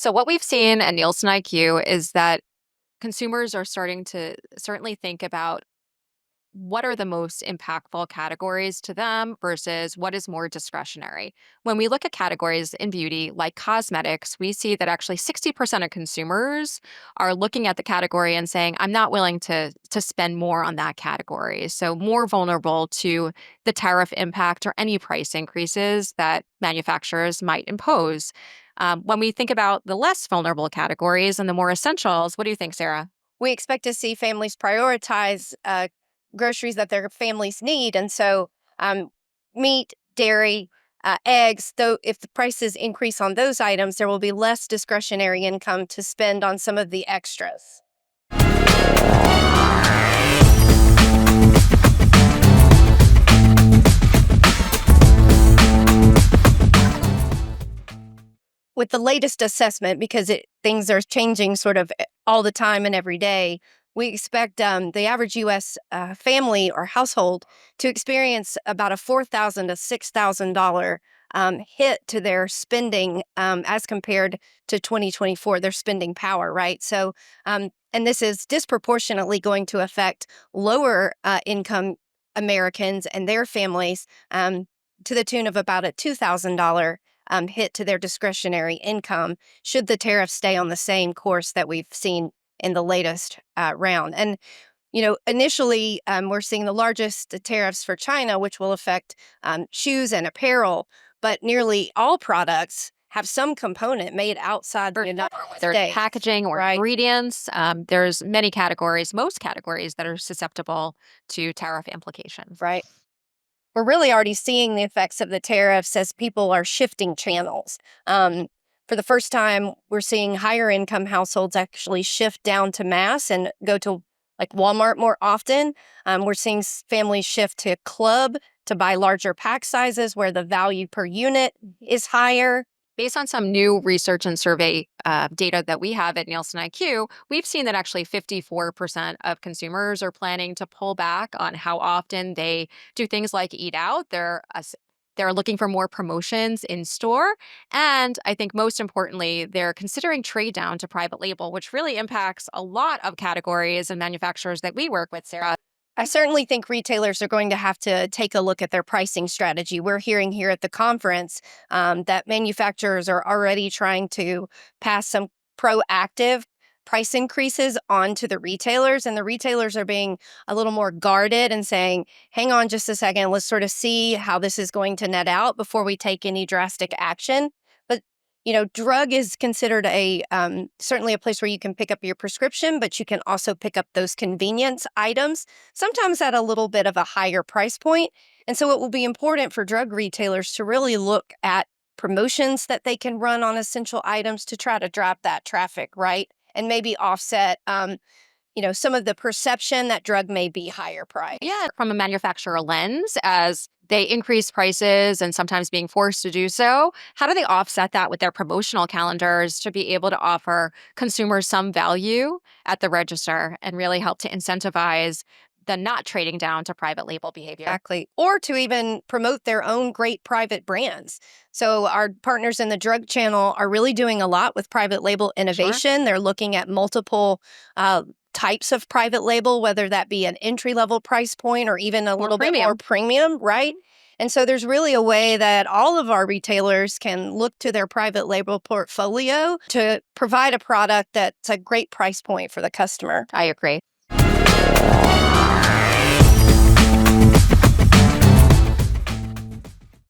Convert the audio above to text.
So what we've seen at NielsonIQ is that consumers are starting to certainly think about what are the most impactful categories to them versus what is more discretionary. When we look at categories in beauty like cosmetics, we see that actually 60% of consumers are looking at the category and saying, I'm not willing to spend more on that category. So more vulnerable to the tariff impact or any price increases that manufacturers might impose. When we think about the less vulnerable categories and the more essentials, what do you think, Sarah? We expect to see families prioritize groceries that their families need. And so, meat, dairy, eggs, though, if the prices increase on those items, there will be less discretionary income to spend on some of the extras. With the latest assessment, because things are changing sort of all the time and every day, we expect the average U.S. Family or household to experience about a $4,000 to $6,000 hit to their spending as compared to 2024, their spending power, right? So, and this is disproportionately going to affect lower income Americans and their families to the tune of about a $2,000 hit to their discretionary income should the tariffs stay on the same course that we've seen in the latest round. And, initially, we're seeing the largest tariffs for China, which will affect shoes and apparel, but nearly all products have some component made outside the United Their States. packaging or right? ingredients. There's many categories, most categories that are susceptible to tariff implications. Right. We're really already seeing the effects of the tariffs as people are shifting channels. For the first time, we're seeing higher income households actually shift down to mass and go to like Walmart more often. We're seeing families shift to club to buy larger pack sizes where the value per unit is higher. Based on some new research and survey data that we have at NielsonIQ, we've seen that actually 54% of consumers are planning to pull back on how often they do things like eat out. They're looking for more promotions in store. And I think most importantly, they're considering trade down to private label, which really impacts a lot of categories and manufacturers that we work with, Sarah. I certainly think retailers are going to have to take a look at their pricing strategy. We're hearing here at the conference that manufacturers are already trying to pass some proactive price increases on to the retailers, and the retailers are being a little more guarded and saying, hang on just a second, let's sort of see how this is going to net out before we take any drastic action. But drug is considered certainly a place where you can pick up your prescription, but you can also pick up those convenience items, sometimes at a little bit of a higher price point. And so it will be important for drug retailers to really look at promotions that they can run on essential items to try to drive that traffic, right? And maybe offset, some of the perception that drug may be higher price. Yeah, from a manufacturer lens, as they increase prices and sometimes being forced to do so, how do they offset that with their promotional calendars to be able to offer consumers some value at the register and really help to incentivize the not trading down to private label behavior? Exactly. Or to even promote their own great private brands. So our partners in the drug channel are really doing a lot with private label innovation. Sure. They're looking at multiple types of private label, whether that be an entry-level price point or even a little bit more premium, right? And so there's really a way that all of our retailers can look to their private label portfolio to provide a product that's a great price point for the customer. I agree.